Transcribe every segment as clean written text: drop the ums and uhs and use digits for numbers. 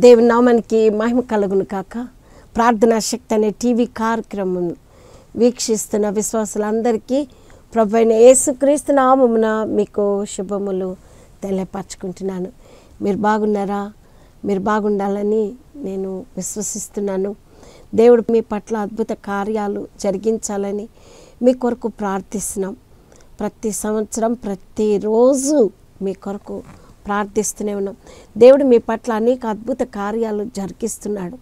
దేవుని నామానికి మహిమ కలుగును కాక. ప్రార్థనా శక్తి అనే టీవీ కార్యక్రమం వీక్షిస్తున్న విశ్వాసులందరికీ ప్రభువైన యేసుక్రీస్తు నామమున మీకు శుభములు తెలియపరచుకుంటున్నాను. మీరు బాగున్నారా? మీరు బాగుండాలని నేను విశ్వసిస్తున్నాను. దేవుడు మీ పట్ల అద్భుత కార్యాలు జరిగించాలని మీ కొరకు ప్రార్థిస్తున్నాం. ప్రతి సంవత్సరం ప్రతిరోజు మీ కొరకు ప్రార్థిస్తూనే ఉన్నాం. దేవుడు మీ పట్ల అనేక అద్భుత కార్యాలు జరిగిస్తున్నాడు.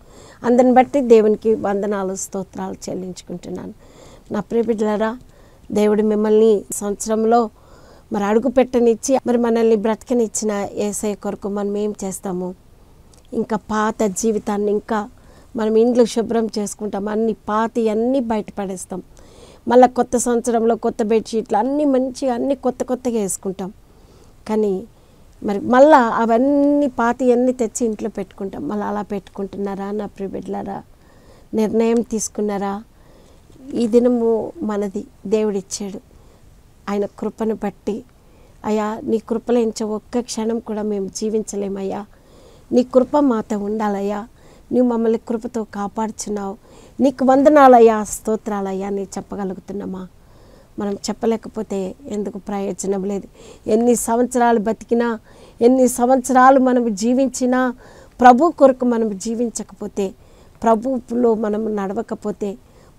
అందరిని బట్టి దేవునికి వందనాలు స్తోత్రాలు చెల్లించుకుంటున్నాను. నా ప్రియ బిడ్డలారా, దేవుడు మిమ్మల్ని సంవత్సరంలో మరి అడుగు పెట్టనిచ్చి మరి మనల్ని బ్రతకనిచ్చిన యేసయ్య కొరకు మనం ఏం చేస్తాము? ఇంకా పాత జీవితాన్ని ఇంకా మనం ఇండ్లు శుభ్రం చేసుకుంటాం, అన్నీ బయటపడేస్తాం. మళ్ళీ కొత్త సంవత్సరంలో కొత్త బెడ్షీట్లు అన్నీ మంచిగా అన్నీ కొత్తగా వేసుకుంటాం. కానీ మరి మళ్ళీ అవన్నీ పాతవన్నీ తెచ్చి ఇంట్లో పెట్టుకుంటాం. మళ్ళీ అలా పెట్టుకుంటున్నారా నా ప్రియ బిడ్డలారా? నిర్ణయం తీసుకున్నారా? ఈ దినము మనది, దేవుడిచ్చాడు. ఆయన కృపను బట్టి అయ్యా నీ కృపలో ఒక్క క్షణం కూడా మేము జీవించలేమయ్యా, నీ కృప మాతో ఉండాలయ్యా, నువ్వు మమ్మల్ని కృపతో కాపాడుచున్నావు, నీకు వందనాలయ్యా, స్తోత్రాలయ్యా అని చెప్పగలుగుతున్నామా? మనం చెప్పలేకపోతే ఎందుకు ప్రయోజనం లేదు. ఎన్ని సంవత్సరాలు బతికినా, ఎన్ని సంవత్సరాలు మనం జీవించినా, ప్రభు కొరకు మనం జీవించకపోతే, ప్రభువులో మనం నడవకపోతే,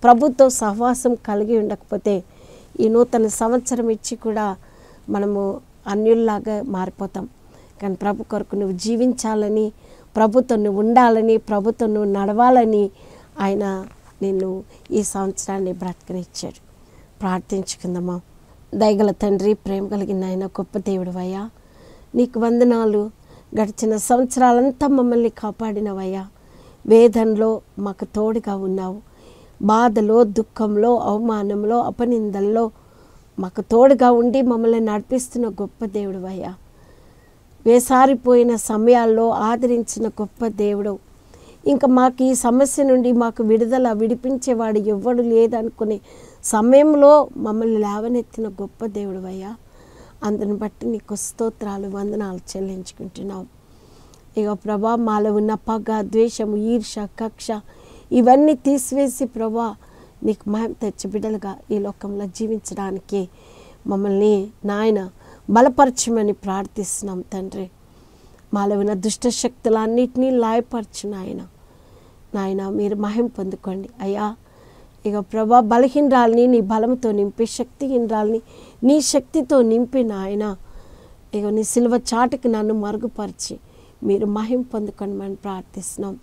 ప్రభుతో సహవాసం కలిగి ఉండకపోతే, ఈ నూతన సంవత్సరం ఇచ్చి కూడా మనము అన్యుల్లాగా మారిపోతాం. కానీ ప్రభు కొరకు నువ్వు జీవించాలని, ప్రభుతో నువ్వు ఉండాలని, ప్రభుతో నువ్వు నడవాలని ఆయన నిన్ను ఈ సంవత్సరాన్ని బ్రతకనిచ్చాడు. ప్రార్థించుకుందామా. దయగల తండ్రి, ప్రేమ కలిగిన ఆయన గొప్ప దేవుడివయ్యా, నీకు వందనాలు. గడిచిన సంవత్సరాలంతా మమ్మల్ని కాపాడినవయ్యా. వేదనలో మాకు తోడుగా ఉన్నావు. బాధలో, దుఃఖంలో, అవమానంలో, అపనిందల్లో మాకు తోడుగా ఉండి మమ్మల్ని నడిపిస్తున్న గొప్ప దేవుడివయ్యా. వేసారిపోయిన సమయాల్లో ఆదరించిన గొప్ప దేవుడు. ఇంకా మాకు ఈ సమస్య నుండి మాకు విడిపించేవాడు ఎవ్వడు లేదనుకునే సమయంలో మమ్మల్ని లేవనెత్తిన గొప్ప దేవుడివయ్యా. అందుని బట్టి నీకు స్తోత్రాలు, వందనాలు చెల్లించుకుంటున్నాం. ఇక ప్రభా, మాలో ఉన్న పగ, ద్వేషము, ఈర్ష, కక్ష ఇవన్నీ తీసివేసి ప్రభా నీకు మహిమ తెచ్చి బిడ్డలుగా ఈ లోకంలో జీవించడానికి మమ్మల్ని నాయన బలపరచమని ప్రార్థిస్తున్నాం తండ్రి. మాలో ఉన్న దుష్ట శక్తులన్నిటినీ లాయపరచు నాయన మీరు మహిమ పొందుకోండి అయ్యా. ఇక ప్రభా, బలహీనరాల్ని నీ బలంతో నింపి, శక్తిహీనరాల్ని నీ శక్తితో నింపి నాయన, ఇక నీ సిలువ చాటుకి నన్ను మరుగుపరిచి మీరు మహిమ పొందుకోమని ప్రార్థిస్తున్నాం.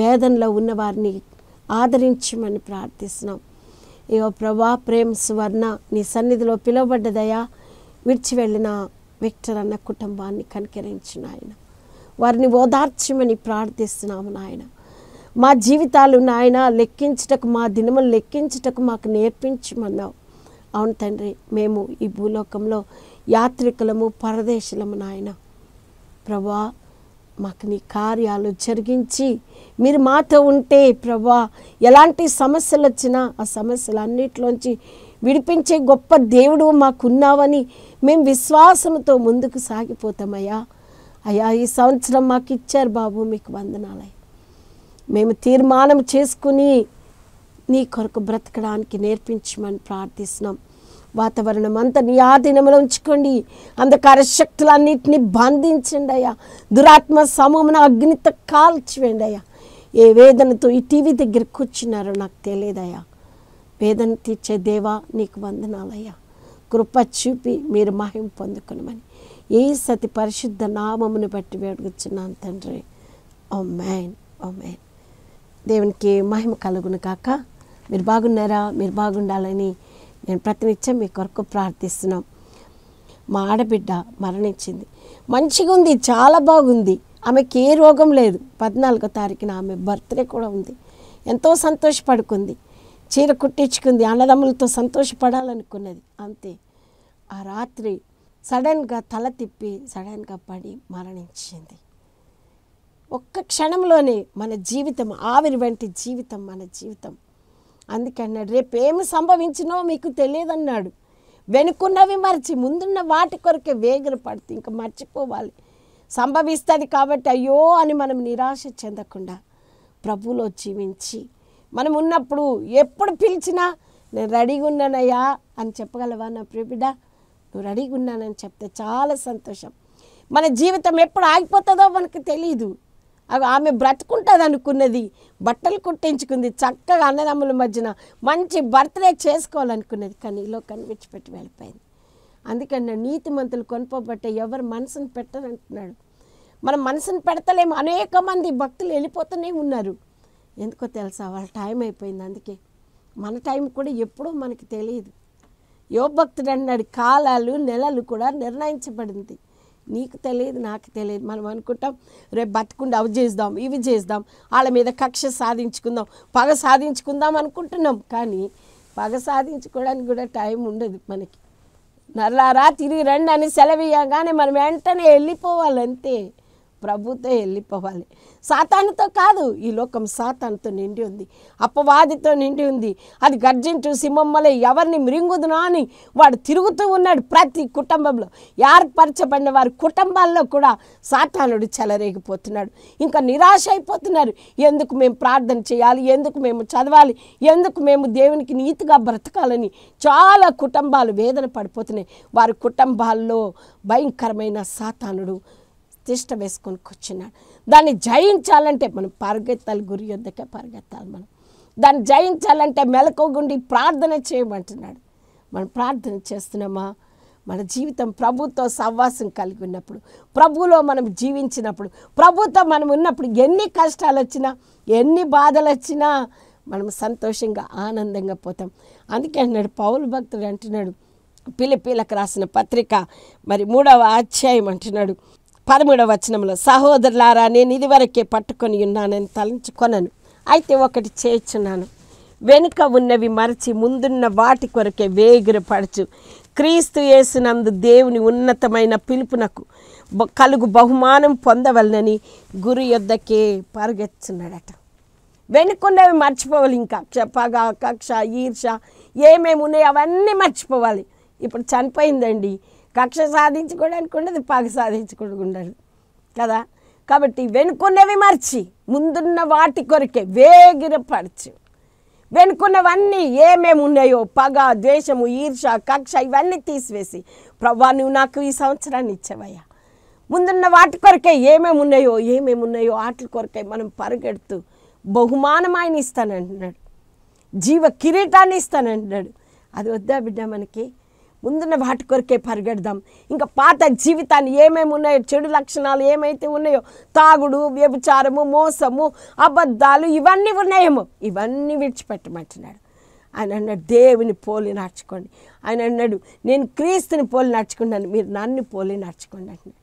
వేదనలో ఉన్నవారిని ఆదరించమని ప్రార్థిస్తున్నాం. ఇక ప్రభా, ప్రేమ సువర్ణ నీ సన్నిధిలో పిలువబడ్డదయా, విడిచి వెళ్ళిన విక్టర్ అన్న కుటుంబాన్ని కనికరించు నాయన, వారిని ఓదార్చమని ప్రార్థిస్తున్నాము నాయన. మా జీవితాలు నాయన లెక్కించుటకు, మా దినములు లెక్కించుటకు మాకు నేర్పించమన్నావు. అవును తండ్రి, మేము ఈ భూలోకంలో యాత్రికులము, పరదేశులము నాయన. ప్రభా, మాకు నీ కార్యాలు జరిగించి మీరు మాతో ఉంటే ప్రభా, ఎలాంటి సమస్యలు వచ్చినా ఆ సమస్యలన్నిటిలోంచి విడిపించే గొప్ప దేవుడు మాకున్నావని మేము విశ్వాసంతో ముందుకు సాగిపోతామయ్యా. అయ్యా, ఈ సంవత్సరం మాకు ఇచ్చారు బాబు, మీకు వందనాలయ్యా. మేము తీర్మానం చేసుకుని నీ కొరకు బ్రతకడానికి నేర్పించమని ప్రార్థిస్తున్నాం. వాతావరణం అంతా నీ ఆధీనంలో ఉంచుకోండి. అంధకార శక్తులన్నింటినీ బంధించండి అయ్యా. దురాత్మ సమూహమున అగ్నితో కాల్చివేయండి అయ్యా. ఏ వేదనతో ఈ టీవీ దగ్గర కూర్చున్నారో నాకు తెలియదయ్యా. వేదన తీర్చే దేవా నీకు వందనాలయ్యా. కృప చూపి మీరు మహిమ పొందుకొనమని ఏ సతి పరిశుద్ధ నామమును బట్టి వేడుకొచ్చున్నాను తండ్రి. ఆమేన్, ఆమేన్. దేవునికి మహిమ కలుగును కాక. మీరు బాగున్నారా? మీరు బాగుండాలని నేను ప్రతినిత్యం మీ కొరకు ప్రార్థిస్తున్నాం. మా ఆడబిడ్డ మరణించింది. మంచిగా ఉంది, చాలా బాగుంది. ఆమెకి ఏ రోగం లేదు. 14వ తారీఖున ఆమె బర్త్డే కూడా ఉంది. ఎంతో సంతోషపడుకుంది, చీర కుట్టించుకుంది, అన్నదమ్ములతో సంతోషపడాలనుకున్నది. అంతే, ఆ రాత్రి సడన్గా తల తిప్పి సడన్గా పడి మరణించింది. ఒక్క క్షణంలోనే మన జీవితం ఆవిరి వంటి జీవితం మన జీవితం. అందుకే అన్నాడు, రేపేమి సంభవించినో మీకు తెలియదన్నాడు. వెనుకున్నవి మర్చి ముందున్న వాటి కొరకే వేగిర పడుతూ ఇంకా మర్చిపోవాలి. సంభవిస్తుంది కాబట్టి అయ్యో అని మనం నిరాశ చెందకుండా ప్రభువులో జీవించి మనం ఉన్నప్పుడు ఎప్పుడు పిలిచినా నేను రెడీగా ఉన్నానయ్యా అని చెప్పగలవా నా ప్రియ బిడ్డ? నువ్వు రెడీగా ఉన్నానని చెప్తే చాలా సంతోషం. మన జీవితం ఎప్పుడు ఆగిపోతుందో మనకు తెలియదు. ఆమె బ్రతుకుంటుంది అనుకున్నది, బట్టలు కుట్టించుకుంది, చక్కగా అన్నదమ్ముల మధ్యన మంచి బర్త్డే చేసుకోవాలనుకున్నది, కానీ ఈ లోకాన్ని విడిచిపెట్టి వెళ్ళిపోయింది. అందుకని నీతిమంతులు కొనుక్కోబట్టే ఎవరు మనసును పెట్టరంటున్నాడు. మనం మనసును పెడతలేము. అనేక మంది భక్తులు వెళ్ళిపోతూనే ఉన్నారు. ఎందుకో తెలుసా? వాళ్ళ టైం అయిపోయింది. అందుకే మన టైం కూడా ఎప్పుడో మనకి తెలియదు. యోబు భక్తుడు అన్నాడు, కాలాలు నెలలు కూడా నిర్ణయించబడింది. నీకు తెలియదు, నాకు తెలియదు. మనం అనుకుంటాం రేపు బతుకుండి అవి చేద్దాం, ఇవి చేద్దాం, వాళ్ళ మీద కక్ష సాధించుకుందాం, పగ సాధించుకుందాం అనుకుంటున్నాం. కానీ పగ సాధించుకోవడానికి కూడా టైం ఉండదు మనకి. నల్లారా తిరిగి రండి అని సెలవియగానే మనం వెంటనే వెళ్ళిపోవాలంతే. ప్రభుతో వెళ్ళిపోవాలి. సాతానుతో కాదు. ఈ లోకం సాతానుతో నిండి ఉంది, అపవాదితో నిండి ఉంది. అది గర్జించు సింహమ్మలే ఎవరిని మృంగుదునా అని వాడు తిరుగుతూ ఉన్నాడు. ప్రతి కుటుంబంలో ఏర్పరచబడిన వారి కుటుంబాల్లో కూడా సాతానుడు చెలరేగిపోతున్నాడు. ఇంకా నిరాశ అయిపోతున్నారు. ఎందుకు మేము ప్రార్థన చేయాలి, ఎందుకు మేము చదవాలి, ఎందుకు మేము దేవునికి నీతిగా బ్రతకాలని చాలా కుటుంబాలు వేదన పడిపోతున్నాయి. వారి కుటుంబాల్లో భయంకరమైన సాతానుడు తిష్ట వేసుకొని కూర్చున్నాడు. దాన్ని జయించాలంటే మనం పరిగెత్తాలి, గురి యొద్దకే పరిగెత్తాలి. మనం దాన్ని జయించాలంటే మెలకువగుండి ప్రార్థన చేయమంటున్నాడు. మనం ప్రార్థన చేస్తున్నామా? మన జీవితం ప్రభుతో సహవాసం కలిగి ఉన్నప్పుడు, ప్రభులో మనం జీవించినప్పుడు, ప్రభుతో మనం ఉన్నప్పుడు ఎన్ని కష్టాలు వచ్చినా, ఎన్ని బాధలు వచ్చినా మనం సంతోషంగా ఆనందంగా పోతాం. అందుకే అన్నాడు పౌలు భక్తుడు అంటున్నాడు, ఫిలిప్పీలకు రాసిన పత్రిక 3వ అధ్యాయం అంటున్నాడు 13వ వచనంలో, సహోదరులారా నేను ఇదివరకే పట్టుకొని ఉన్నానని తలంచుకొనను, అయితే ఒకటి చేయుచున్నాను, వెనుక ఉన్నవి మరచి ముందున్న వాటి కొరకే వేగిరపడుచు క్రీస్తు యేసునందు దేవుని ఉన్నతమైన పిలుపునకు కలుగు బహుమానం పొందవలనని గురి యొద్దకే పరిగెత్తున్నాడట. వెనుకున్నవి మర్చిపోవాలి. ఇంకా పగ, కక్ష, ఈర్ష ఏమేమి ఉన్నాయో అవన్నీ మర్చిపోవాలి. ఇప్పుడు చనిపోయిందండి, కక్ష సాధించుకోవడానికి ఉండదు, పగ సాధించుకోవడానికి ఉండదు కదా. కాబట్టి వెనుకున్నవి మర్చి ముందున్న వాటి కొరకే వేగిరపరచు. వెనుకున్నవన్నీ ఏమేమి ఉన్నాయో పగ, ద్వేషము, ఈర్ష, కక్ష ఇవన్నీ తీసివేసి, ప్రభువా నువ్వు నాకు ఈ సంవత్సరాన్ని ఇచ్చావయ్యా, ముందున్న వాటి కొరకే ఏమేమి ఉన్నాయో వాటి కొరకే మనం పరిగెడుతూ బహుమానం ఆయన ఇస్తానంటున్నాడు, జీవ కిరీటాన్ని ఇస్తానంటున్నాడు. అది వద్దా బిడ్డ? మనకి ముందున్న వాటి కొరకే పరిగెడదాం. ఇంకా పాత జీవితాన్ని ఏమేమి ఉన్నాయో, చెడు లక్షణాలు ఏమైతే ఉన్నాయో, తాగుడు, వ్యభిచారము, మోసము, అబద్ధాలు ఇవన్నీ ఉన్నాయేమో ఇవన్నీ విడిచిపెట్టమంటున్నాడు. ఆయన అన్నాడు దేవుని పోలి నడుచుకోండి. ఆయన అన్నాడు నేను క్రీస్తుని పోలి నడుచుకున్నాను, మీరు నన్ను పోలి నడుచుకోండి అంటున్నాడు.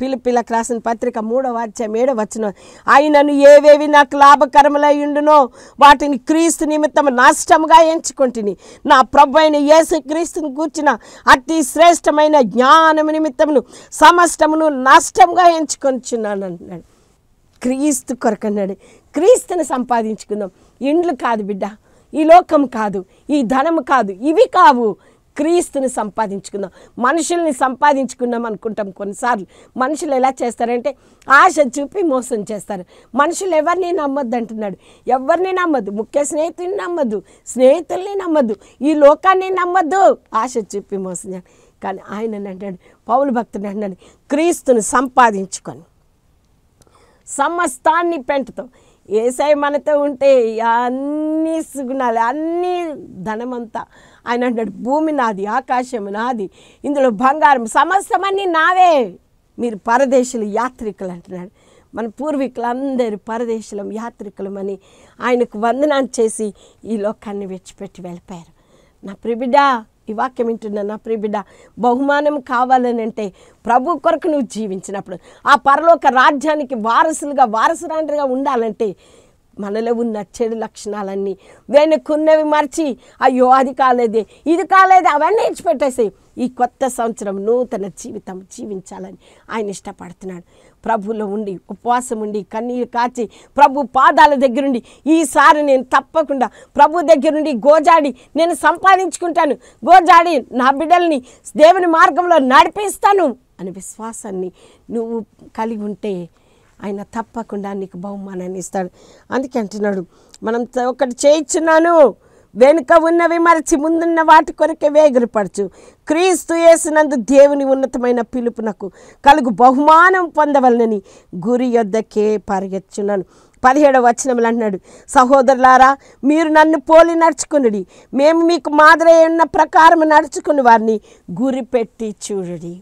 ఫిలిప్పీలకు రాసిన పత్రిక 3వ అధ్యాయం 7వ వచనం, ఆయనను ఏవేవి నాకు లాభకరములై ఉండునో వాటిని క్రీస్తు నిమిత్తం నష్టముగా ఎంచుకొంటిని, నా ప్రభు అయిన యేసు క్రీస్తుని కూర్చిన అతి శ్రేష్టమైన జ్ఞానము నిమిత్తమును సమస్తమును నష్టముగా ఎంచుకొనిచున్నాను అంటున్నాడు. క్రీస్తు కొరకు అన్నాడు. క్రీస్తుని సంపాదించుకుందాం. ఇండ్లు కాదు బిడ్డ, ఈ లోకం కాదు, ఈ ధనము కాదు, ఇవి కావు. క్రీస్తుని సంపాదించుకుందాం. మనుషుల్ని సంపాదించుకుందాం అనుకుంటాం. కొన్నిసార్లు మనుషులు ఎలా చేస్తారంటే ఆశ చూపి మోసం చేస్తారు. మనుషులు ఎవరిని నమ్మొద్దు అంటున్నాడు. ఎవరిని నమ్మద్దు, ముఖ్య స్నేహితుని నమ్మద్దు, స్నేహితుల్ని నమ్మద్దు, ఈ లోకాన్ని నమ్మద్దు, ఆశ చూపి మోసం చేయాలి. కానీ ఆయన అంటాడు, పౌలు భక్తుడు అంటున్నాడు, క్రీస్తుని సంపాదించుకొని సమస్తాన్ని పెంటతో. యేసయ్య మనతో ఉంటే అన్నీ సుగుణాలు, అన్నీ ధనమంతా. ఆయన అంటాడు భూమి నాది, ఆకాశము నాది, ఇందులో బంగారం సమస్తమన్నీ నావే, మీరు పరదేశులు, యాత్రికులు అంటున్నాడు. మన పూర్వీకులందరూ పరదేశులం, యాత్రికులమని ఆయనకు వందనాన్ని చేసి ఈ లోకాన్ని విడిచిపెట్టి వెళ్ళిపోయారు. నా ప్రియబిడ్డ, ఈ వాక్యం వింటున్నా నా ప్రియబిడ్డ, బహుమానం కావాలని అంటే ప్రభు కొరకు నువ్వు జీవించినప్పుడు, ఆ పరలోక రాజ్యానికి వారసురాండ్రిగా ఉండాలంటే మనలో ఉన్న చెడు లక్షణాలన్నీ వెనుకున్నవి మర్చి, అయ్యో అది కాలేదే, ఇది కాలేదే, అవన్నీ ఇచ్చిపెట్టేసి ఈ కొత్త సంవత్సరం నూతన జీవితం జీవించాలని ఆయన ఇష్టపడుతున్నాడు. ప్రభులో ఉండి ఉపవాసం ఉండి కన్నీరు కాచి ప్రభు పాదాల దగ్గరుండి ఈసారి నేను తప్పకుండా ప్రభు దగ్గరుండి గోజాడి నేను సంపాదించుకుంటాను, గోజాడి నా బిడ్డల్ని దేవుని మార్గంలో నడిపిస్తాను అనే విశ్వాసాన్ని నువ్వు కలిగి ఉంటే ఆయన తప్పకుండా నీకు బహుమానాన్ని ఇస్తాడు. అందుకే అంటున్నాడు, మనం ఒకటి చేయించున్నాను, వెనుక ఉన్నవి మరచి ముందున్న వాటి కొరకే వేగిరపరచు. క్రీస్తు యేసునందు దేవుని ఉన్నతమైన పిలుపునకు కలుగు బహుమానం పొందవలనని గురి యొద్దకే పరిగెత్తుచున్నాను. 17వ వచనంలో అంటున్నాడు, సహోదరులారా, మీరు నన్ను పోలి నడుచుకునుడి, మేము మీకు మాదిరి ఉన్న ప్రకారం నడుచుకుని వారిని గురిపెట్టి చూడుడి.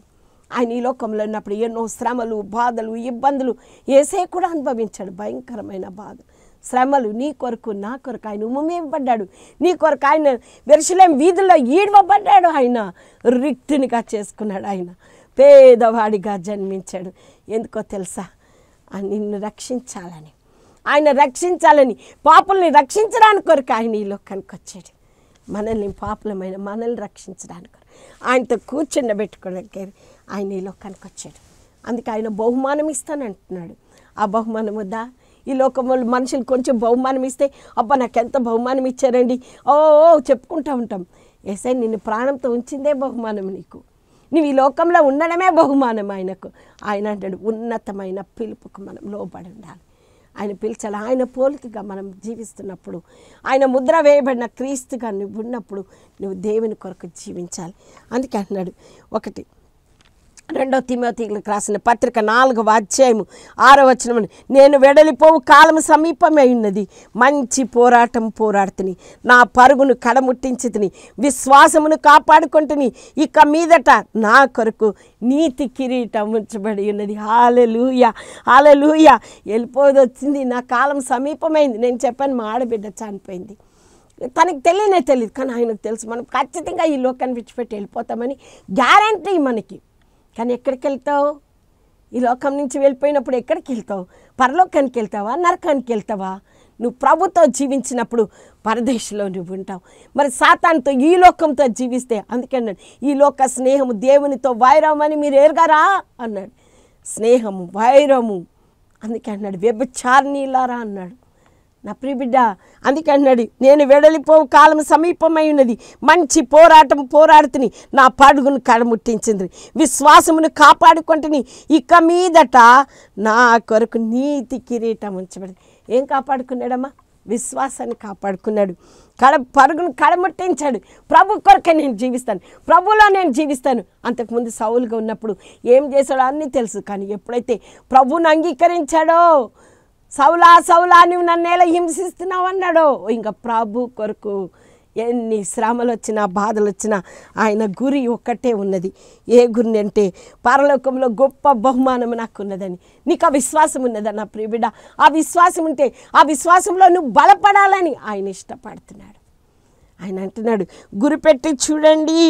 ఆయన ఈ లోకంలో ఉన్నప్పుడు ఎన్నో శ్రమలు, బాధలు, ఇబ్బందులు యేసయ్య కూడా అనుభవించాడు. భయంకరమైన బాధ, శ్రమలు నీ కొరకు నా కొరకు ఆయన ఉమ్మేయబడ్డాడు. నీ కొరకు ఆయన యెరూషలేము వీధుల్లో ఈడవబడ్డాడు. ఆయన రిక్తునిగా చేసుకున్నాడు. ఆయన పేదవాడిగా జన్మించాడు. ఎందుకో తెలుసా? నిన్ను రక్షించాలని, ఆయన రక్షించాలని, పాపుల్ని రక్షించడానికి కొరకు ఆయన ఈ లోకానికి వచ్చాడు. మనల్ని పాపులమైన మనల్ని రక్షించడానికి ఆయనతో కూర్చుండబెట్టుకోవడానికి ఆయన ఈ లోకానికి వచ్చాడు. అందుకే ఆయన బహుమానం ఇస్తానంటున్నాడు. ఆ బహుమానం వద్దా? ఈ లోకంలో మనుషులు కొంచెం బహుమానం ఇస్తే అబ్బా నాకు ఎంత బహుమానం ఇచ్చారండి ఓ చెప్పుకుంటూ ఉంటాం. యేసయ్య నిన్ను ప్రాణంతో ఉంచిందే బహుమానం నీకు. నువ్వు ఈ లోకంలో ఉండడమే బహుమానం ఆయనకు. ఆయన అంటాడు, ఉన్నతమైన పిలుపుకు మనం లోబడి ఉండాలి. ఆయన పిలిచాలి. ఆయన పోలికగా మనం జీవిస్తున్నప్పుడు, ఆయన ముద్ర వేయబడిన క్రీస్తుగా నువ్వు ఉన్నప్పుడు నువ్వు దేవుని కొరకు జీవించాలి. అందుకే అంటున్నాడు, 2 తిమోతికి రాసిన పత్రిక 4వ అధ్యాయము 6వ వచనం, నేను వెడలిపోవు కాలము సమీపమై ఉన్నది, మంచి పోరాటం పోరాడుతుని, నా పరుగును కడముట్టించితిని, విశ్వాసమును కాపాడుకుంటుని, ఇక మీదట నా కొరకు నీతి కిరీటం ఉంచబడి ఉన్నది. హల్లెలూయా, హల్లెలూయా. వెళ్ళిపోదు వచ్చింది, నా కాలం సమీపమైంది. నేను చెప్పాను, మా ఆడబిడ్డ చనిపోయింది. తనకు తెలియదు, కానీ ఆయనకు తెలుసు మనం ఖచ్చితంగా ఈ లోకాన్ని విడిచిపెట్టి వెళ్ళిపోతామని గ్యారంటీ మనకి. కానీ ఎక్కడికి వెళ్తావు? ఈ లోకం నుంచి వెళ్ళిపోయినప్పుడు ఎక్కడికి వెళ్తావు? పరలోకానికి వెళ్తావా, నరకానికి వెళ్తావా? నువ్వు ప్రభుతో జీవించినప్పుడు పరదేశంలో నువ్వు ఉంటావు. మరి సాతానుతో, ఈ లోకంతో జీవిస్తే, అందుకే అన్నాడు, ఈ లోక స్నేహము దేవునితో వైరం అని మీరు ఎరగరా అన్నాడు. స్నేహము వైరము, అందుకే అన్నాడు వ్యభిచారిణీలారా అన్నాడు. నా ప్రియబిడ్డ, అందుకే అన్నాడు, నేను వెడలిపోవు కాలం సమీపమై ఉన్నది, మంచి పోరాటం పోరాడుతుని, నా పడుగును కడముట్టించింది, విశ్వాసమును కాపాడుకుంటుని, ఇక మీదట నా కొరకు నీతి కిరీటం ఉంచబడింది. ఏం కాపాడుకున్నాడమ్మా? విశ్వాసాన్ని కాపాడుకున్నాడు. పరుగును కడముట్టించాడు. ప్రభు కొరకే నేను జీవిస్తాను, ప్రభులో నేను జీవిస్తాను. అంతకుముందు సౌలుగా ఉన్నప్పుడు ఏం చేశాడో అన్నీ తెలుసు. కానీ ఎప్పుడైతే ప్రభువును అంగీకరించాడో, సౌలా సౌలా నువ్వు నన్ను ఎలా హింసిస్తున్నావు అన్నాడో, ఇంకా ప్రభు కొరకు ఎన్ని శ్రమలు వచ్చినా బాధలు వచ్చినా ఆయన గురి ఒక్కటే ఉన్నది. ఏ గురి అంటే పరలోకంలో గొప్ప బహుమానం నాకు ఉన్నదని. నీకు ఆ విశ్వాసం ఉన్నదా నా ప్రియబిడ్డ? ఆ విశ్వాసం ఉంటే ఆ విశ్వాసంలో నువ్వు బలపడాలని ఆయన ఇష్టపడుతున్నాడు. ఆయన అంటున్నాడు, గురిపెట్టి చూడండి.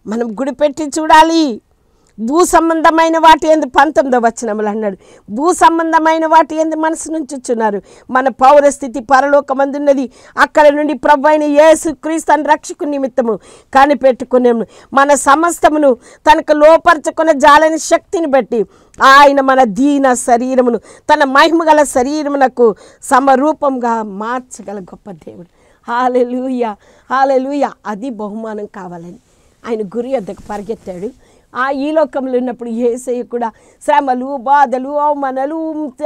మనం గురిపెట్టి చూడాలి. భూ సంబంధమైన వాటి ఎందు 19వ వచనములు అన్నాడు, భూ సంబంధమైన వాటి ఎందు మనసు నుంచుచున్నారు. మన పౌరస్థితి పరలోకమందున్నది, అక్కడ నుండి ప్రభువైన యేసు క్రీస్తు రక్షకు నిమిత్తము కనిపెట్టుకునేము. మన సమస్తమును తనకు లోపరచుకున్న జాలని శక్తిని బట్టి ఆయన మన దీన శరీరమును తన మహిమగల శరీరమునకు సమరూపంగా మార్చగల గొప్ప దేవుడు. హల్లెలూయా, హల్లెలూయా. అది బహుమానం కావాలని ఆయన గురి వద్దకు పరిగెత్తాడు. ఈ లోకంలో ఉన్నప్పుడు యేసయ్య కూడా శ్రమలు, బాధలు, అవమానాలు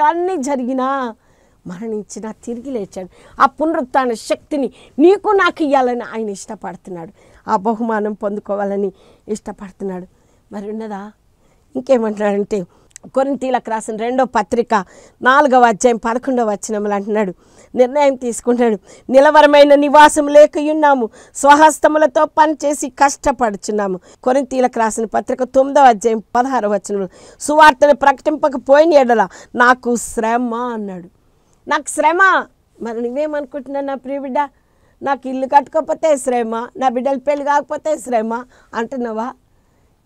అన్నీ జరిగినా మరణించినా తిరిగి లేచాడు. ఆ పునరుత్థాన శక్తిని నీకు నాకు ఇవ్వాలని ఆయన ఇష్టపడుతున్నాడు. ఆ బహుమానం పొందుకోవాలని ఇష్టపడుతున్నాడు. మరి ఉన్నదా? ఇంకేమంటున్నాడంటే, కొరింథీయులకు రాసిన 2వ పత్రిక 4వ అధ్యాయం 11వ వచనములు అంటున్నాడు, నిర్ణయం తీసుకుంటాడు, నిలవరమైన నివాసం లేకయున్నాము, స్వహస్తములతో పనిచేసి కష్టపడుచున్నాము. కొరింథీయులకు రాసిన పత్రిక 9వ అధ్యాయం 16వ వచనములు, సువార్తను ప్రకటింపకపోయిన ఎడల నాకు శ్రమ అన్నాడు. నాకు శ్రమ. మరి నువ్వేమనుకుంటున్నావు నా ప్రియబిడ్డ? నాకు ఇల్లు కట్టుకోకపోతే శ్రమ, నా బిడ్డలు పెళ్ళి కాకపోతే శ్రమ అంటున్నావా?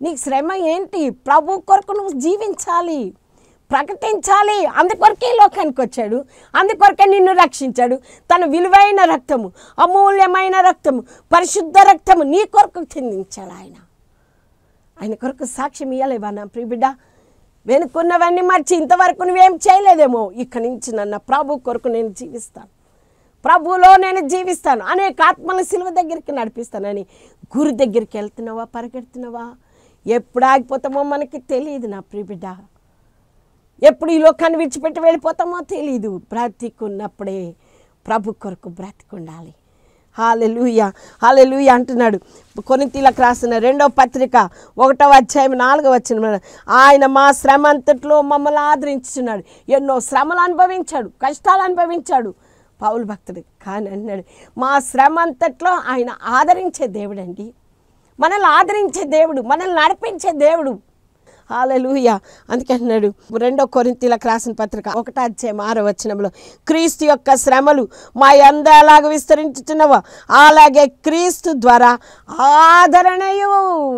నీకు శ్రమ ఏంటి? ప్రభు కొరకు నువ్వు జీవించాలి, ప్రకటించాలి. అందుకొరకే లోకానికి వచ్చాడు, అందుకొరకే నిన్ను రక్షించాడు. తన విలువైన రక్తము, అమూల్యమైన రక్తము, పరిశుద్ధ రక్తము నీ కొరకు చెందించాడు. ఆయన కొరకు సాక్ష్యం ఇవ్వలేవా నా ప్రియబిడ్డ? వెనుకున్నవన్నీ మర్చి ఇంతవరకు నువ్వేం చేయలేదేమో, ఇక్కడి నుంచి నన్ను ప్రభు కొరకు నేను జీవిస్తాను, ప్రభువులో నేను జీవిస్తాను, అనేక ఆత్మల సిలువ దగ్గరికి నడిపిస్తానని గురి దగ్గరికి వెళ్తున్నావా, పరిగెడుతున్నావా? ఎప్పుడు ఆగిపోతామో మనకి తెలియదు నా ప్రియబిడ్డ. ఎప్పుడు ఈ లోకాన్ని విడిచిపెట్టి వెళ్ళిపోతామో తెలియదు. బ్రతికున్నప్పుడే ప్రభు కొరకు బ్రతికుండాలి. హల్లెలూయా, హల్లెలూయా అంటున్నాడు. కొరింథీయులకు రాసిన 2వ పత్రిక 1వ అధ్యాయం 4వ వచనం, ఆయన మా శ్రమ అంతట్లో మమ్మల్ని ఆదరించున్నాడు. ఎన్నో శ్రమలు అనుభవించాడు, కష్టాలు అనుభవించాడు పౌలు భక్తుడు. కానీ అన్నాడు, మా శ్రమ అంతట్లో ఆయన ఆదరించే దేవుడు అండి. మనల్ని ఆదరించే దేవుడు, మనల్ని నడిపించే దేవుడు. హల్లెలూయా. అందుకే అన్నాడు 2వ కొరింథీయులకు రాసిన పత్రిక 1వ అధ్యాయం 6వ వచనంలో, క్రీస్తు యొక్క శ్రమలు మా యందు ఎలాగ విస్తరించుచున్నవో అలాగే క్రీస్తు ద్వారా ఆదరణయు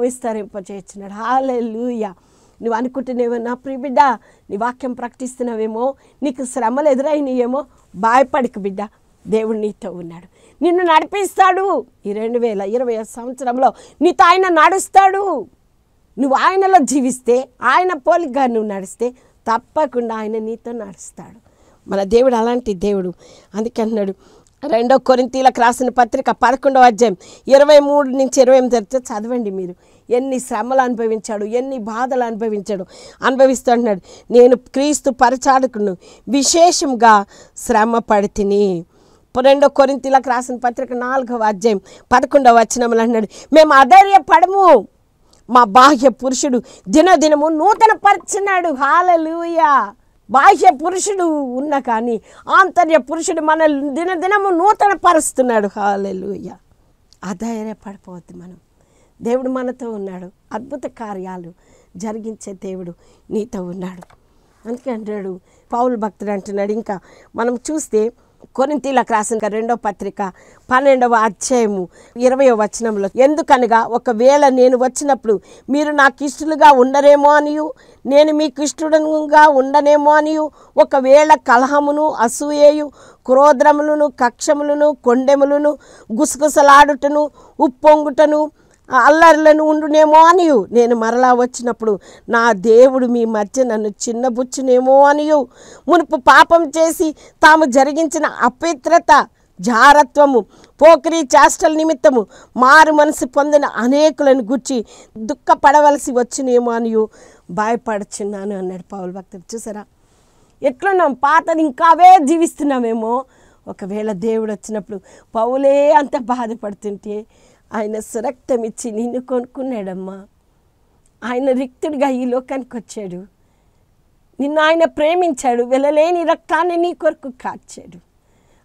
విస్తరింపచేస్తున్నాడు. హల్లెలూయా. నువ్వు అనుకుంటున్నావేమో నా ప్రియబిడ్డ, నీ వాక్యం ప్రకటిస్తున్నావేమో, నీకు శ్రమలు ఎదురైనయేమో, భయపడకు బిడ్డ. దేవుడు నీతో ఉన్నాడు, నిన్ను నడిపిస్తాడు. ఈ 2020 సంవత్సరంలో నీతో ఆయన నడుస్తాడు. నువ్వు ఆయనలో జీవిస్తే, ఆయన పోలికగా నువ్వు నడిస్తే తప్పకుండా ఆయన నీతో నడుస్తాడు. మన దేవుడు అలాంటి దేవుడు. అందుకే అన్నాడు 2వ కొరింథీయులకు రాసిన పత్రిక 11వ అధ్యాయం 23 నుంచి 28 చదవండి మీరు. ఎన్ని శ్రమలు అనుభవించాడు, ఎన్ని బాధలు అనుభవిస్తూ అంటున్నాడు, నేను క్రీస్తు పరిచారకును విశేషంగా శ్రమ పడితిని. 2వ కొరింథీయులకు రాసిన పత్రిక 4వ అధ్యాయం 11వ వచనంలో అన్నాడు, మేము అధైర్యపడము, మా బాహ్య పురుషుడు దినదినము నూతన పరుచున్నాడు. హల్లెలూయా. బాహ్య పురుషుడు ఉన్న కానీ ఆంతర్య పురుషుడు మన దినదినము నూతన పరుస్తున్నాడు. హల్లెలూయా. అధైర్యపడిపోవద్దు మనం. దేవుడు మనతో ఉన్నాడు. అద్భుత కార్యాలు జరిగించే దేవుడు నీతో ఉన్నాడు. అందుకే అంటాడు పౌలు భక్తుడు అంటున్నాడు. ఇంకా మనం చూస్తే కొరింథీయులకు రాసిన 2వ పత్రిక 12వ అధ్యాయము 20వ వచనంలో, ఎందుకనగా ఒకవేళ నేను వచ్చినప్పుడు మీరు నాకు ఇష్టలుగా ఉండరేమో అనియు నేను మీకు ఇష్టడుగా ఉండనేమో అనియు, ఒకవేళ కలహమును అసూయయు క్రోధములను కక్షములను కొండెములను గుసగుసలాడుటను ఉప్పొంగుటను అల్లర్లను ఉండునేమో అనియు నేను మరలా వచ్చినప్పుడు నా దేవుడు మీ మధ్య నన్ను చిన్నబుచ్చునేమో అనియు, మునుపు పాపం చేసి తాము జరిగించిన అపవిత్రత జారత్వము పోకిరీ చేష్టల నిమిత్తము మారు మనసు పొందిన అనేకులను గుర్చి దుఃఖపడవలసి వచ్చినేమో అనియు భయపడుచున్నాను అన్నాడు పౌలు భక్తుడు. చూసారా ఎట్లున్నాం, పాతది ఇంకా అవే జీవిస్తున్నామేమో. ఒకవేళ దేవుడు వచ్చినప్పుడు పౌలే అంత బాధపడుతుంటే ఆయన సురక్తం ఇచ్చి నిన్ను కొనుక్కున్నాడమ్మా. ఆయన రిక్తుడిగా ఈ లోకానికి వచ్చాడు. నిన్ను ఆయన ప్రేమించాడు. వెళ్ళలేని రక్తాన్ని నీ కొరకు కార్చాడు.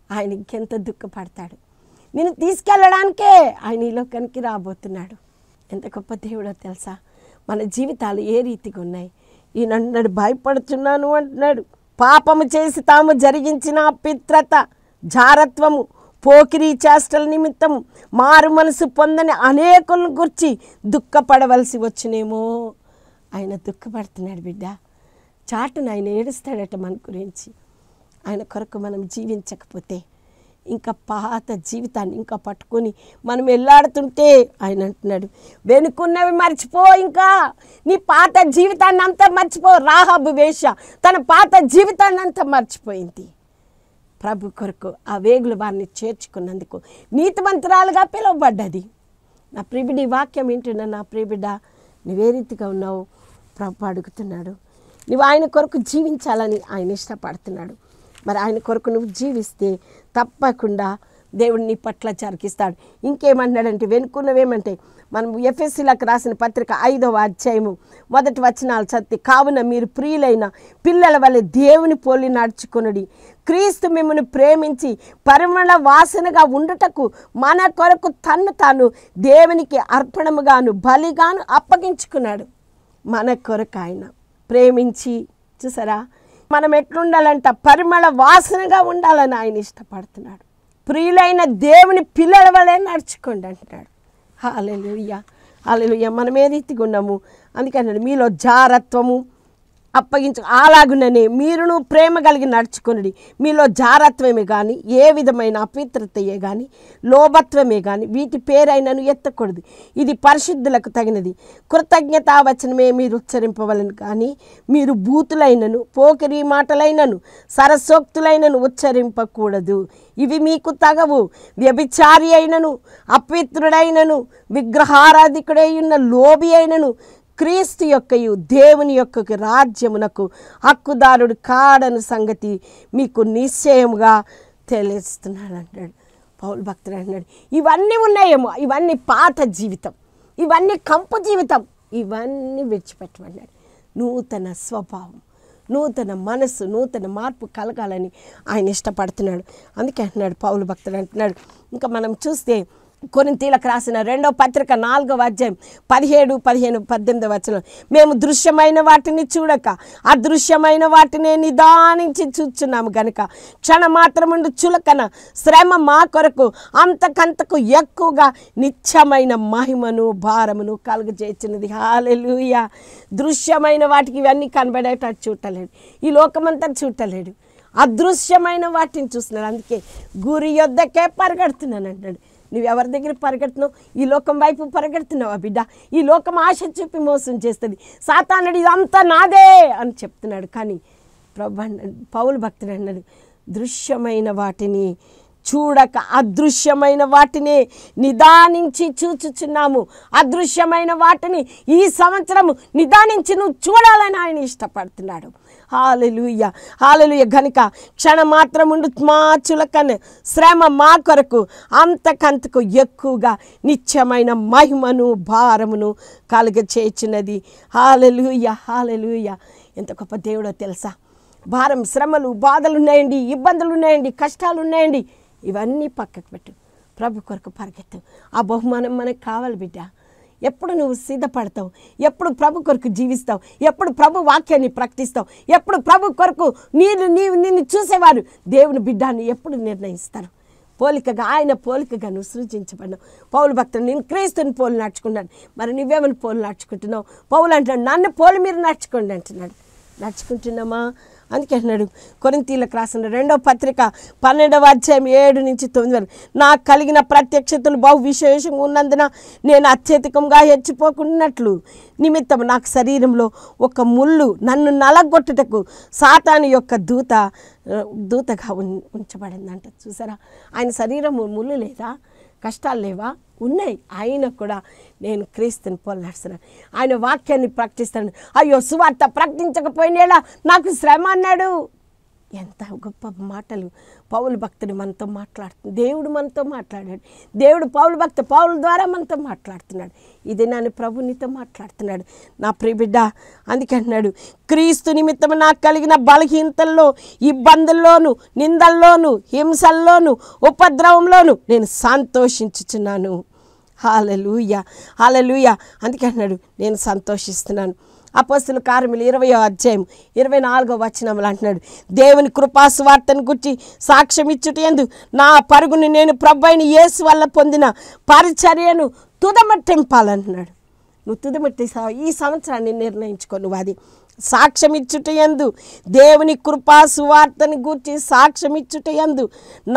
ఆయన ఇంకెంత దుఃఖపడతాడు. నిన్ను తీసుకెళ్ళడానికే ఆయన ఈ లోకానికి రాబోతున్నాడు. ఎంత గొప్ప దేవుడో తెలుసా. మన జీవితాలు ఏ రీతిగా ఉన్నాయి. ఈయన అంటున్నాడు భయపడుతున్నాను అంటున్నాడు. పాపము చేసి తాము జరిగించిన అపవిత్రత జారత్వము పోకిరీ చేష్టల నిమిత్తము మారు మనసు పొందని అనేకులను గుర్చి దుఃఖపడవలసి వచ్చినేమో. ఆయన దుఃఖపడుతున్నాడు బిడ్డ. చాటును ఆయన ఏడుస్తాడట మన గురించి. ఆయన కొరకు మనం జీవించకపోతే ఇంకా పాత జీవితాన్ని ఇంకా పట్టుకొని మనం వెళ్ళాడుతుంటే ఆయన అంటున్నాడు వెనుకున్నవి మర్చిపో, ఇంకా నీ పాత జీవితాన్ని అంతా మర్చిపో. రాహాబు వేశ్య తన పాత జీవితాన్ని అంతా మర్చిపోయింది. ప్రభు కొరకు ఆ వేగులు వారిని చేర్చుకున్నందుకు నీతిమంతురాలుగా పిలువబడ్డది. నా ప్రియబిడ్డ ఈ వాక్యం వింటున్నా నా ప్రియబిడ్డ, నువ్వే రీతిగా ఉన్నావు ప్రభు అడుగుతున్నాడు. నువ్వు ఆయన కొరకు జీవించాలని ఆయన ఇష్టపడుతున్నాడు. మరి ఆయన కొరకు నువ్వు జీవిస్తే తప్పకుండా దేవుడు నీ పట్ల జరిగిస్తాడు. ఇంకేమంటున్నాడంటే వెనుకున్నవేమంటే మనం ఎఫెసీలకు రాసిన పత్రిక 5వ అధ్యాయము 1 వచనాలు చదివి, కావున మీరు ప్రియులైన పిల్లల వలె దేవుని పోలి నడుచుకొనుడి. క్రీస్తు మిమ్మల్ని ప్రేమించి పరిమళ వాసనగా ఉండుటకు మన కొరకు తన్ను తాను దేవునికి అర్పణముగాను బలిగాను అప్పగించుకున్నాడు. మన కొరకు ఆయన ప్రేమించి, చూసారా మనం ఎట్లుండాలంట, పరిమళ వాసనగా ఉండాలని ఆయన ఇష్టపడుతున్నాడు. ప్రియులైన దేవుని పిల్లల వలె నడుచుకోండి అంటున్నాడు. హల్లెలూయా, హల్లెలూయా. మనం ఏ రీతిగా ఉన్నాము అందుకన్నాడు మీలో జారత్వము అప్పగించు అలాగుననే మీరును ప్రేమ కలిగి నడుచుకొనుడి. మీలో జారత్వమే కానీ ఏ విధమైన అపవిత్రతయే కానీ లోభత్వమే కానీ వీటి పేరైనను ఎత్తకూడదు. ఇది పరిశుద్ధులకు తగినది. కృతజ్ఞతావచనమే మీరు ఉచ్చరింపవలను కానీ మీరు బూతులైనను పోకిరీ మాటలైనను సరసోక్తులైనను ఉచ్చరింపకూడదు. ఇవి మీకు తగవు. వ్యభిచారి అయినను అపవిత్రుడైనను విగ్రహారాధికుడై ఉన్న లోబి అయినను క్రీస్తు యొక్కయు దేవుని యొక్క రాజ్యమునకు హక్కుదారుడు కాడని సంగతి మీకు నిశ్చయముగా తెలియజేస్తున్నాను అంటాడు పౌలు భక్తుడు. అంటున్నాడు ఇవన్నీ ఉన్నాయేమో, ఇవన్నీ పాత జీవితం, ఇవన్నీ కంపు జీవితం, ఇవన్నీ విడిచిపెట్టమన్నాడు. నూతన స్వభావం, నూతన మనసు, నూతన మార్పు కలగాలని ఆయన ఇష్టపడుతున్నాడు. అందుకే అంటున్నాడు పౌలు భక్తుడు. అంటున్నాడు ఇంకా మనం చూస్తే కొరింథీయులకు రాసిన 2వ పత్రిక 4వ అధ్యాయం 17, 15, 18 వచనం, మేము దృశ్యమైన వాటిని చూడక అదృశ్యమైన వాటినే నిదానించి చూచున్నాము గనుక క్షణమాత్రముండు చులకన శ్రమ మా కొరకు అంతకంతకు ఎక్కువగా నిత్యమైన మహిమను భారమును కలుగజేసినది. హల్లెలూయా. దృశ్యమైన వాటికి ఇవన్నీ కనబడేటట్టు చూడలేడు, ఈ లోకమంతా చూడలేడు, అదృశ్యమైన వాటిని చూస్తున్నాడు. అందుకే గురి యొద్దకే పరిగెడుతున్నాను అంటాడు. నువ్వు ఎవరి దగ్గర పరిగెడుతున్నావు? ఈ లోకం వైపు పరిగెడుతున్నావా బిడ్డ? ఈ లోకం ఆశ చూపి మోసం చేస్తుంది. సాతానుడు ఇదంతా నాదే అని చెప్తున్నాడు. కానీ పౌలు భక్తుడు అన్నాడు దృశ్యమైన వాటిని చూడక అదృశ్యమైన వాటిని నిదానించి చూచుచున్నాము. అదృశ్యమైన వాటిని ఈ సంవత్సరము నిదానించి నువ్వు చూడాలని ఆయన ఇష్టపడుతున్నాడు. హల్లెలూయా, హల్లెలూయా. గనుక క్షణమాత్రముండు మా చులకన శ్రమ మా కొరకు అంతకంతకు ఎక్కువగా నిత్యమైన మహిమను భారమును కలుగచేయుచున్నది. హల్లెలూయా, హల్లెలూయా. ఎంత గొప్ప దేవుడో తెలుసా? భారం, శ్రమలు, బాధలు ఉన్నాయండి, ఇబ్బందులు ఉన్నాయండి, కష్టాలు ఉన్నాయండి, ఇవన్నీ పక్కకు పెట్టు, ప్రభు కొరకు పరిగెత్తు. ఆ బహుమానం మనకు కావాలి బిడ్డ. ఎప్పుడు నువ్వు సిద్ధపడతావు, ఎప్పుడు ప్రభు కొరకు జీవిస్తావు, ఎప్పుడు ప్రభు వాక్యాన్ని ప్రకటిస్తావు, ఎప్పుడు ప్రభు కొరకు నిన్ను చూసేవారు దేవుని బిడ్డాన్ని ఎప్పుడు నిర్ణయిస్తారు? పోలికగా, ఆయన పోలికగా నువ్వు సృజించబడినావు. పౌలు భక్తుడు నేను క్రీస్తుని పోలు నడుచుకున్నాను, మరి నువ్వేమని పోలు నడుచుకుంటున్నావు? పౌలు అంటున్నాడు నన్ను పోలు మీరు నడుచుకోండి అంటున్నాడు. నడుచుకుంటున్నామా? అందుకే అంటున్నాడు కొరింథీయులకు రాసిన 2వ పత్రిక 12వ అధ్యాయం 7 నుంచి 9 వరకు, నాకు కలిగిన ప్రత్యక్షతలు బహు విశేషంగా ఉన్నందున నేను అత్యధికంగా హెచ్చిపోకున్నట్లు నిమిత్తం నాకు శరీరంలో ఒక ముళ్ళు నన్ను నలగొట్టుటకు సాతాను యొక్క దూతగా ఉంచబడిందంట. చూసారా, ఆయన శరీరం ముళ్ళు లేదా? కష్టాలు లేవా? ఉన్నాయి. ఆయన కూడా నేను క్రీస్తుని పోలు నడుస్తున్నాను, ఆయన వాక్యాన్ని ప్రకటిస్తాను. అయ్యో సువార్త ప్రకటించకపోయినేలా నాకు శ్రమ అన్నాడు. ఎంత గొప్ప మాటలు పౌలు భక్తుడు మనతో మాట్లాడుతుంది. దేవుడు మనతో మాట్లాడాడు. దేవుడు పౌలు ద్వారా మనతో మాట్లాడుతున్నాడు. ఇది నన్ను ప్రభు నీతో మాట్లాడుతున్నాడు నా ప్రియబిడ్డ. అందుకే అంటున్నాడు క్రీస్తు నిమిత్తం నాకు కలిగిన బలహీనతల్లో, ఇబ్బందుల్లోను, నిందల్లోను, హింసల్లోను, ఉపద్రవంలోను నేను సంతోషించుచున్నాను. హల్లెలూయా, హల్లెలూయా. అందుకే అంటున్నాడు నేను సంతోషిస్తున్నాను. అపోస్తలుల కార్యములు 20వ అధ్యాయం 24వ వచనంలో అంటున్నాడు దేవుని కృపా సువార్తను గురించి సాక్ష్యం ఇచ్చుటయందు నా పరుగుని నేను ప్రభువైన యేసు వల్ల పొందిన పరిచర్యను తుదమట్టింపాలంటున్నాడు. నువ్వు తుదమట్టిస్తావు. ఈ సంవత్సరాన్ని నిర్ణయించుకో. నువ్వు అది సాక్ష్యం ఇచ్చుటయందు, దేవుని కృపా సువార్తను గురించి సాక్ష్యం ఇచ్చుటయందు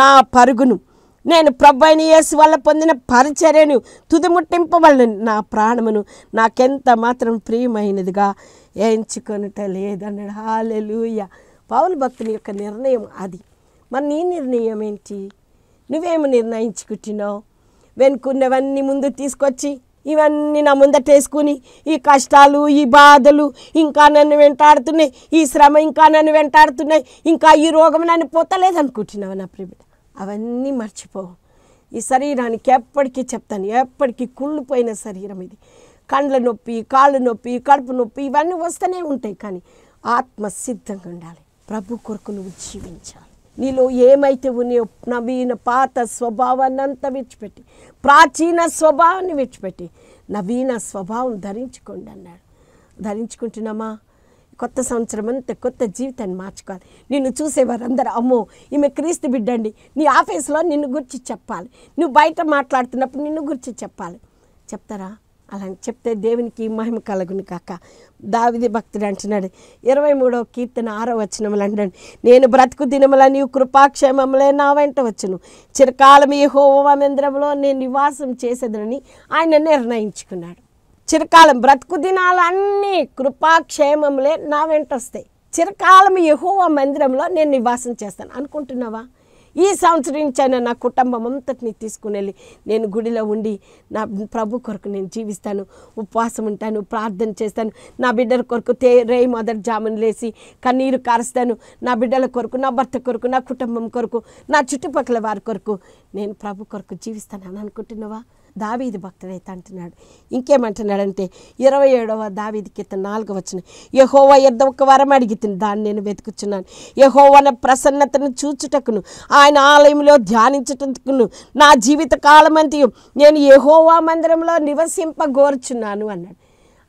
నా పరుగును నేను ప్రభువైన యేసు వల్ల పొందిన పరిచర్యను తుదిముట్టింపవలన నా ప్రాణమును నాకెంత మాత్రం ప్రియమైనదిగా ఎంచుకొనుట లేదన్నాడు. హల్లెలూయా. పౌలు భక్తుని యొక్క నిర్ణయం అది. మరి నీ నిర్ణయం ఏంటి? నువ్వేమి నిర్ణయించుకుంటున్నావు? వెనుకున్నవన్నీ ముందు తీసుకొచ్చి ఇవన్నీ నా ముందటేసుకుని ఈ కష్టాలు, ఈ బాధలు ఇంకా నన్ను వెంటాడుతున్నాయి, ఈ శ్రమ ఇంకా నన్ను వెంటాడుతున్నాయి, ఇంకా ఈ రోగం నన్ను పోతలేదనుకుంటున్నావు నా ప్రియబిడ్డ. అవన్నీ మర్చిపోవు. ఈ శరీరానికి ఎప్పటికీ చెప్తాను, ఎప్పటికీ కుళ్ళిపోయిన శరీరం ఇది. కండ్ల నొప్పి, కాళ్ళు నొప్పి, కడుపు నొప్పి ఇవన్నీ వస్తూనే ఉంటాయి. కానీ ఆత్మ సిద్ధంగా ఉండాలి. ప్రభు కొరకు నువ్వు జీవించాలి. నీలో ఏమైతే ఉన్నాయో నవీన పాత స్వభావాన్ని అంతా విడిచిపెట్టి, ప్రాచీన స్వభావాన్ని విడిచిపెట్టి నవీన స్వభావం ధరించుకోండి అన్నాడు. ధరించుకుంటున్నామా? కొత్త సంవత్సరం అంతా కొత్త జీవితాన్ని మార్చుకోవాలి. నిన్ను చూసేవారందరూ అమ్మో ఈమె క్రీస్తు బిడ్డండి, నీ ఆఫీస్లో నిన్ను గురించి చెప్పాలి, నువ్వు బయట మాట్లాడుతున్నప్పుడు నిన్ను గురించి చెప్పాలి. చెప్తారా? అలా చెప్తే దేవునికి మహిమ కలుగును కాక. దావీదు భక్తుడు అంటున్నాడు 23వ కీర్తన 6వ వచనములు అంటాడు నేను బ్రతుకు దినముల నీవు కృపాక్షేమములే నా వెంట వచ్చును, చిరకాలం యెహోవా మందిరములో నేను నివాసం చేసేదనని ఆయన నిర్ణయించుకున్నాడు. చిరకాలం బ్రతుకు దినాలన్నీ కృపాక్షేమములే నా వెంట వస్తాయి. చిరకాలం యెహోవా మందిరంలో నేను నివాసం చేస్తాను అనుకుంటున్నావా? ఈ సంవత్సరం నుంచి అయినా నా కుటుంబం అంతటిని తీసుకుని వెళ్ళి నేను గుడిలో ఉండి నా ప్రభు కొరకు నేను జీవిస్తాను, ఉపవాసం ఉంటాను, ప్రార్థన చేస్తాను, నా బిడ్డల కొరకు రేయి మొదటి జామున లేసి కన్నీరు కారుస్తాను, నా బిడ్డల కొరకు, నా భర్త కొరకు, నా కుటుంబం కొరకు, నా చుట్టుపక్కల వారి కొరకు నేను ప్రభు కొరకు జీవిస్తాను అని అనుకుంటున్నావా? దావీదు భక్తుడైతే అంటున్నాడు. ఇంకేమంటున్నాడంటే 27వ దావీదు కీర్తన 4వ వచనం, యెహోవా యొద్ద ఒక వరం అడిగితిని, దాన్ని నేను వెతుకుచున్నాను. యెహోవా ప్రసన్నతను చూచుటకును ఆయన ఆలయంలో ధ్యానించుటకును నా జీవిత కాలమంతయు నేను యెహోవా మందిరంలో నివసింపగోరుచున్నాను అన్నాడు.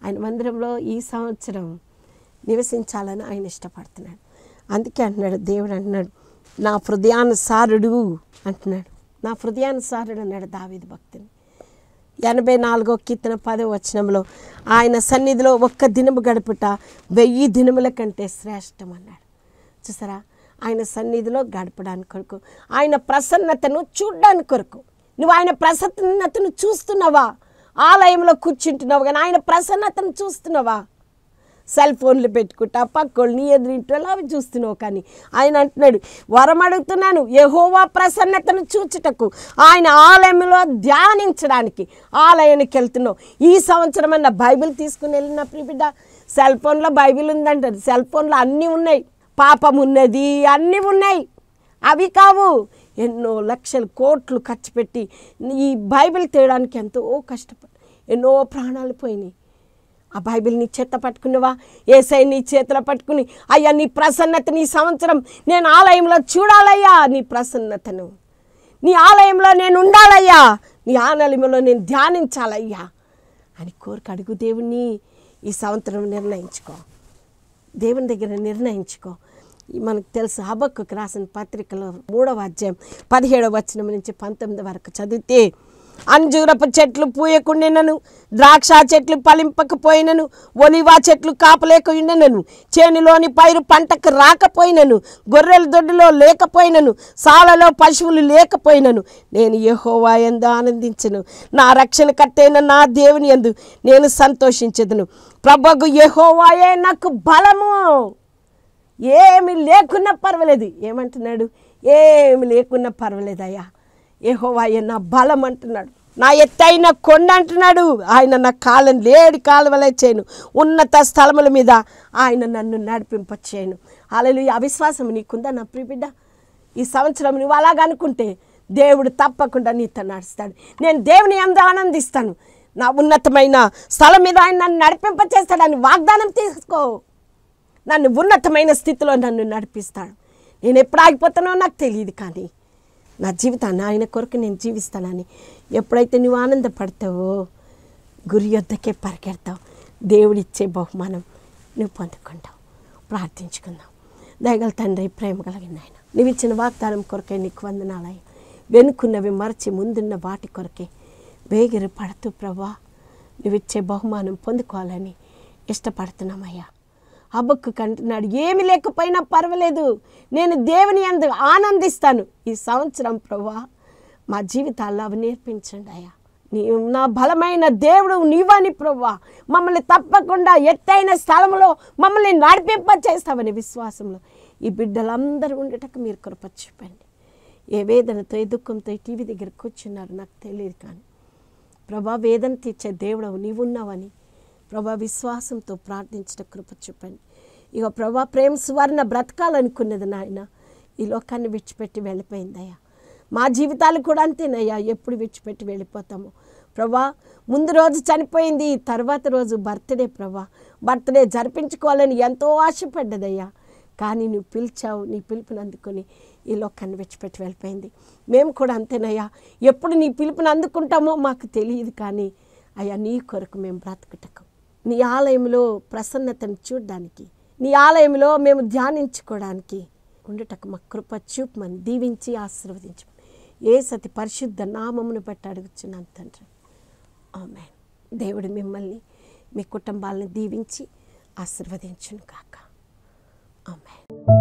ఆయన మందిరంలో ఈ సంవత్సరం నివసించాలని ఆయన ఇష్టపడుతున్నాడు. అందుకే అంటున్నాడు, దేవుడు అంటున్నాడు, నా హృదయానుసారుడు అంటున్నాడు. నా హృదయానుసారుడు అన్నాడు దావీదు భక్తుని. 84వ కీర్తన 10వ వచనంలో ఆయన సన్నిధిలో ఒక్క దినము గడుపుట 1000 దినముల కంటే శ్రేష్టం అన్నాడు. చూసారా, ఆయన సన్నిధిలో గడపడానికి కొరకు, ఆయన ప్రసన్నతను చూడడానికి కొరకు. నువ్వు ఆయన ప్రసన్నతను చూస్తున్నావా? ఆలయంలో కూర్చుంటున్నావు కానీ ఆయన ప్రసన్నతను చూస్తున్నావా? సెల్ ఫోన్లు పెట్టుకుంటా పక్కోళ్ళు నీ ఎదురింటోళ్ళు అవి చూస్తున్నావు. కానీ ఆయన అంటున్నాడు, వరం అడుగుతున్నాను యెహోవా ప్రసన్నతను చూచుటకు ఆయన ఆలయంలో ధ్యానించడానికి ఆలయానికి వెళ్తున్నావు. ఈ సంవత్సరం అన్న బైబిల్ తీసుకుని వెళ్ళిన బిడ్డ, సెల్ ఫోన్లో బైబిల్ ఉందంటారు. సెల్ ఫోన్లో అన్నీ ఉన్నాయి, పాపం ఉన్నది, అన్నీ ఉన్నాయి. అవి కావు, ఎన్నో లక్షలు కోట్లు ఖర్చు పెట్టి ఈ బైబిల్ తేయడానికి ఎంతో కష్టపడి ఎన్నో ప్రాణాలు పోయినాయి. ఆ బైబిల్ నీ చేత పట్టుకున్నావా? యేసయ్య నీ చేతిలో పట్టుకుని, అయ్యా నీ ప్రసన్నత నీ సంవత్సరం నేను ఆలయంలో చూడాలయ్యా, నీ ప్రసన్నతను నీ ఆలయంలో నేను ఉండాలయ్యా, నీ ఆలయంలో నేను ధ్యానించాలయ్యా అని కోరిక అడుగు. దేవుణ్ణి ఈ సంవత్సరం నిర్ణయించుకో, దేవుని దగ్గర నిర్ణయించుకో. మనకు తెలుసు, హబక్కుకు రాసిన పత్రికలో 3వ అధ్యాయం 17వ వచనం నుంచి 19 వరకు చదివితే, అంజూరపు చెట్లు పూయకుండినను, ద్రాక్ష చెట్లు ఫలింపకపోయినను, ఒలివా చెట్లు కాపలేకపోయినను, చేనులోని పైరు పంటకు రాకపోయినను, గొర్రెల దొడ్డిలో లేకపోయినను, సాలలో పశువులు లేకపోయినను, నేను యెహోవా యందు ఆనందించను, నా రక్షణకర్తైన నా దేవుని యందు నేను సంతోషించెదను. ప్రభువు యెహోవాయే నాకు బలము. ఏమి లేకున్నా పర్వాలేదు. ఏమంటున్నాడు? ఏమి లేకున్నా పర్వాలేదయ్యా, యెహోవాయే నా బలం అంటున్నాడు. నా ఎత్తైన కొండ అంటున్నాడు. ఆయన నా కాళ్ళని లేడి కాలువలే చేయను, ఉన్నత స్థలముల మీద ఆయన నన్ను నడిపింపచేయను. హల్లెలూయా. అవిశ్వాసం నీకుందా నా ప్రియబిడ్డ? ఈ సంవత్సరం నువ్వు అలాగనుకుంటే దేవుడు తప్పకుండా నీతో నడుస్తాడు. నేను దేవుని యందు ఆనందిస్తాను, నా ఉన్నతమైన స్థలం మీద ఆయన నన్ను నడిపింపచేస్తాడని వాగ్దానం తీసుకో. నన్ను ఉన్నతమైన స్థితిలో నన్ను నడిపిస్తాడు. నేను ఎప్పుడు ఆగిపోతానో నాకు తెలియదు, కానీ నా జీవితాన్ని ఆయన కొరకు నేను జీవిస్తానని ఎప్పుడైతే నువ్వు ఆనందపడతావో గురి యొద్దకే పరిగెడతావు. దేవుడిచ్చే బహుమానం నువ్వు పొందుకుంటావు. ప్రార్థించుకుందాం. దయగల తండ్రి, ప్రేమ కలిగిన ఆయన, నువ్వు ఇచ్చిన వాగ్దానం కొరకే నీకు వందనాలయ్యా. వెనుకున్నవి మరచి ముందున్న వాటి కొరకే వేగిరి పడుతూ ప్రభా నువ్వు ఇచ్చే బహుమానం పొందుకోవాలని ఇష్టపడుతున్నామయ్యా. హబక్కుకు అంటున్నాడు, ఏమి లేకపోయినా పర్వాలేదు, నేను దేవుని యందు ఆనందిస్తాను. ఈ సంవత్సరం ప్రభా మా జీవితాల్లో అవి నేర్పించండి అయ్యా. నీవు నా బలమైన దేవుడు నీవని ప్రభా మమ్మల్ని తప్పకుండా ఎత్తైన స్థలంలో మమ్మల్ని నడిపింపచేస్తావని విశ్వాసంలో ఈ బిడ్డలందరూ ఉండటకు మీరు కృప చూపండి. ఏ వేదనతో ఏ దుఃఖంతో ఈ టీవీ దగ్గర కూర్చున్నారు నాకు తెలియదు, కానీ ప్రభా వేదన తీర్చే దేవుడవు నీవున్నావని ప్రభా విశ్వాసంతో ప్రార్థించడం కృప చూపండి. ఇక ప్రభా ప్రేమ సువర్ణ బ్రతకాలనుకున్నది నాయన ఈ లోకాన్ని విడిచిపెట్టి వెళ్ళిపోయిందయ్యా. మా జీవితాలు కూడా అంతేనయ్యా, ఎప్పుడు విడిచిపెట్టి వెళ్ళిపోతాము ప్రభా. ముందు రోజు చనిపోయింది, తర్వాత రోజు బర్త్డే ప్రభా. బర్త్డే జరిపించుకోవాలని ఎంతో ఆశపడ్డదయ్యా, కానీ నువ్వు పిలిచావు, నీ పిలుపుని అందుకొని ఈ లోకాన్ని విడిచిపెట్టి వెళ్ళిపోయింది. మేము కూడా అంతేనయ్యా, ఎప్పుడు నీ పిలుపుని అందుకుంటామో మాకు తెలియదు, కానీ అయ్యా నీ కొరకు మేము బ్రతుకుటకు, నీ ఆలయంలో ప్రసన్నతను చూడడానికి, నీ ఆలయంలో మేము ధ్యానించుకోవడానికి ఉండటకు మా కృప చూపమని దీవించి ఆశీర్వదించమని యేసతి పరిశుద్ధ నామమును బట్టి అడుగుచున్నాను తండ్రి, ఆమేన్. దేవుడు మిమ్మల్ని మీ కుటుంబాలను దీవించి ఆశీర్వదించును కాక, ఆమేన్.